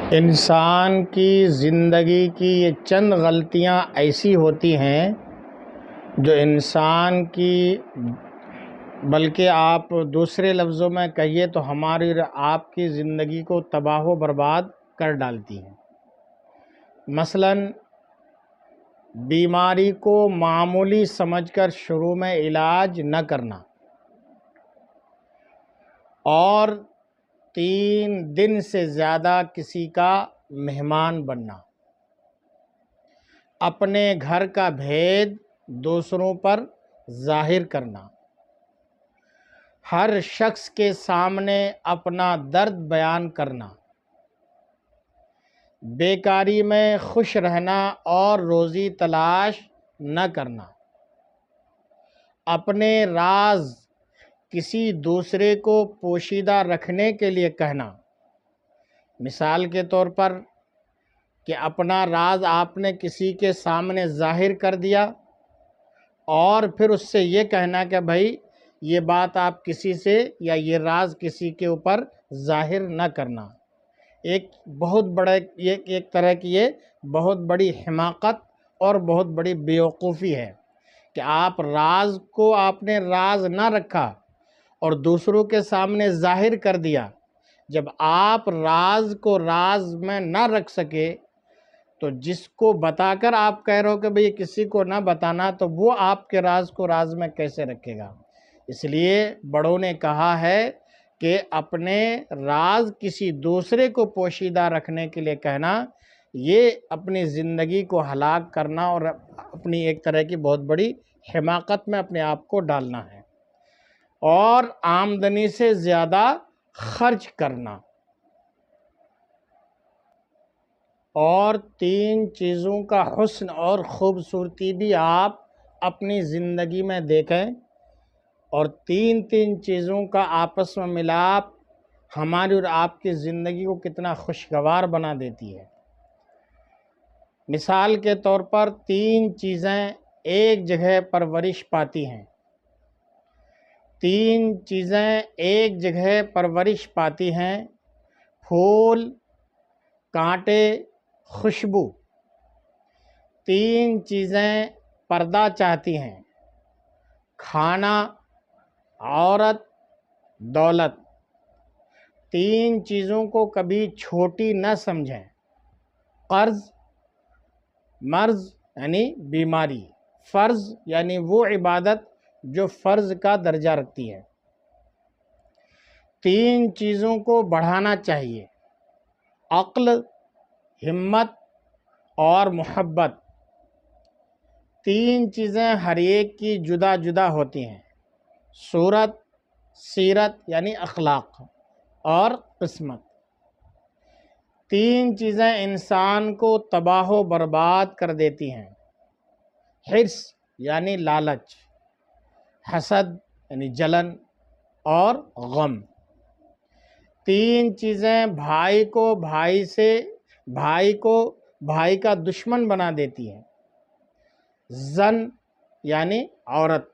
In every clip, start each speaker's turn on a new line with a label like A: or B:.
A: انسان کی زندگی کی یہ چند غلطیاں ایسی ہوتی ہیں جو انسان کی، بلکہ آپ دوسرے لفظوں میں کہیے تو ہماری اور آپ کی زندگی کو تباہ و برباد کر ڈالتی ہیں۔ مثلاً بیماری کو معمولی سمجھ کر شروع میں علاج نہ کرنا، اور 3 دن سے زیادہ کسی کا مہمان بننا، اپنے گھر کا بھید دوسروں پر ظاہر کرنا، ہر شخص کے سامنے اپنا درد بیان کرنا، بیکاری میں خوش رہنا اور روزی تلاش نہ کرنا، اپنے راز کسی دوسرے کو پوشیدہ رکھنے کے لیے کہنا۔ مثال کے طور پر کہ اپنا راز آپ نے کسی کے سامنے ظاہر کر دیا اور پھر اس سے یہ کہنا کہ بھائی یہ بات آپ کسی سے یا یہ راز کسی کے اوپر ظاہر نہ کرنا۔ ایک طرح کی یہ بہت بڑی حماقت اور بہت بڑی بیوقوفی ہے کہ آپ نے راز نہ رکھا اور دوسروں کے سامنے ظاہر کر دیا۔ جب آپ راز کو راز میں نہ رکھ سکے تو جس کو بتا کر آپ کہہ رہے ہو کہ بھئی کسی کو نہ بتانا، تو وہ آپ کے راز کو راز میں کیسے رکھے گا؟ اس لیے بڑوں نے کہا ہے کہ اپنے راز کسی دوسرے کو پوشیدہ رکھنے کے لیے کہنا، یہ اپنی زندگی کو ہلاک کرنا اور اپنی ایک طرح کی بہت بڑی حماقت میں اپنے آپ کو ڈالنا ہے۔ اور آمدنی سے زیادہ خرچ کرنا، اور 3 چیزوں کا حسن اور خوبصورتی بھی آپ اپنی زندگی میں دیکھیں، اور 3 چیزوں کا آپس میں ملاپ ہماری اور آپ کی زندگی کو کتنا خوشگوار بنا دیتی ہے۔ مثال کے طور پر 3 چیزیں ایک جگہ پرورش پاتی ہیں، 3 چیزیں ایک جگہ پرورش پاتی ہیں: پھول، کانٹے، خوشبو۔ 3 چیزیں پردہ چاہتی ہیں: کھانا، عورت، دولت۔ 3 چیزوں کو کبھی چھوٹی نہ سمجھیں: قرض، مرض یعنی بیماری، فرض یعنی وہ عبادت جو فرض کا درجہ رکھتی ہے۔ 3 چیزوں کو بڑھانا چاہیے: عقل، ہمت اور محبت۔ 3 چیزیں ہر ایک کی جدا جدا ہوتی ہیں: صورت، سیرت یعنی اخلاق اور قسمت۔ 3 چیزیں انسان کو تباہ و برباد کر دیتی ہیں: حرص یعنی لالچ، حسد یعنی جلن اور غم۔ 3 چیزیں بھائی کا دشمن بنا دیتی ہیں: زن یعنی عورت،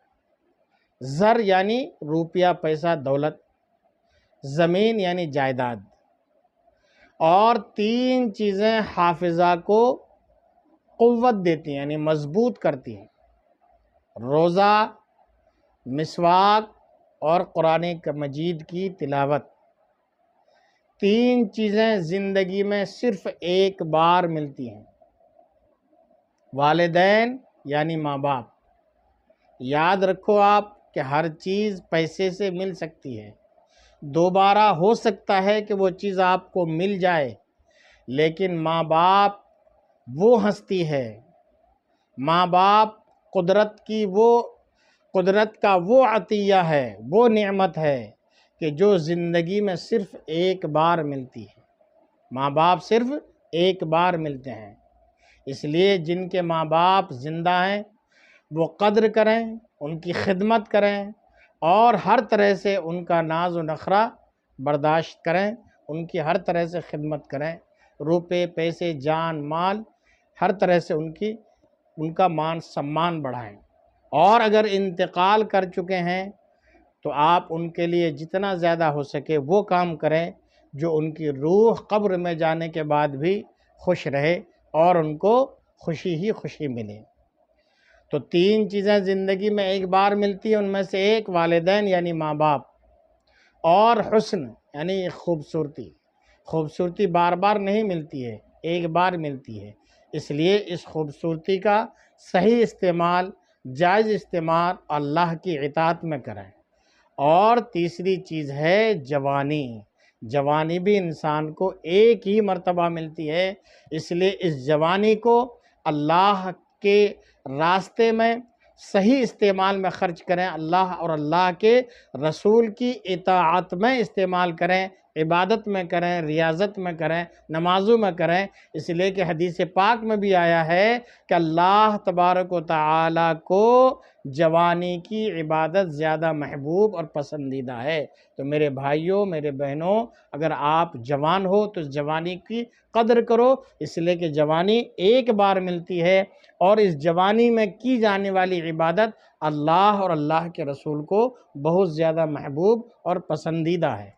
A: زر یعنی روپیہ پیسہ دولت، زمین یعنی جائیداد۔ اور 3 چیزیں حافظہ کو قوت دیتی ہیں یعنی مضبوط کرتی ہیں: روزہ، مسواک اور قرآن مجید کی تلاوت۔ 3 چیزیں زندگی میں صرف ایک بار ملتی ہیں: والدین یعنی ماں باپ۔ یاد رکھو آپ کہ ہر چیز پیسے سے مل سکتی ہے، دوبارہ ہو سکتا ہے کہ وہ چیز آپ کو مل جائے، لیکن ماں باپ وہ ہستی ہے، ماں باپ قدرت کا وہ عطیہ ہے، وہ نعمت ہے کہ جو زندگی میں صرف ایک بار ملتی ہے۔ ماں باپ صرف ایک بار ملتے ہیں، اس لیے جن کے ماں باپ زندہ ہیں وہ قدر کریں، ان کی خدمت کریں اور ہر طرح سے ان کا ناز و نخرہ برداشت کریں، ان کی ہر طرح سے خدمت کریں، روپے، پیسے، جان، مال، ہر طرح سے ان کا مان سمان بڑھائیں۔ اور اگر انتقال کر چکے ہیں تو آپ ان کے لیے جتنا زیادہ ہو سکے وہ کام کریں جو ان کی روح قبر میں جانے کے بعد بھی خوش رہے اور ان کو خوشی ہی خوشی ملے۔ تو 3 چیزیں زندگی میں ایک بار ملتی ہیں، ان میں سے ایک والدین یعنی ماں باپ، اور حسن یعنی خوبصورتی۔ خوبصورتی بار بار نہیں ملتی ہے، ایک بار ملتی ہے، اس لیے اس خوبصورتی کا صحیح استعمال، جائز استعمال اللہ کی اطاعت میں کریں۔ اور تیسری چیز ہے جوانی۔ جوانی بھی انسان کو ایک ہی مرتبہ ملتی ہے، اس لیے اس جوانی کو اللہ کے راستے میں صحیح استعمال میں خرچ کریں، اللہ اور اللہ کے رسول کی اطاعت میں استعمال کریں، عبادت میں کریں، ریاضت میں کریں، نمازوں میں کریں۔ اس لیے کہ حدیث پاک میں بھی آیا ہے کہ اللہ تبارک و تعالیٰ کو جوانی کی عبادت زیادہ محبوب اور پسندیدہ ہے۔ تو میرے بھائیوں، میرے بہنوں، اگر آپ جوان ہو تو اس جوانی کی قدر کرو، اس لیے کہ جوانی ایک بار ملتی ہے، اور اس جوانی میں کی جانے والی عبادت اللہ اور اللہ کے رسول کو بہت زیادہ محبوب اور پسندیدہ ہے۔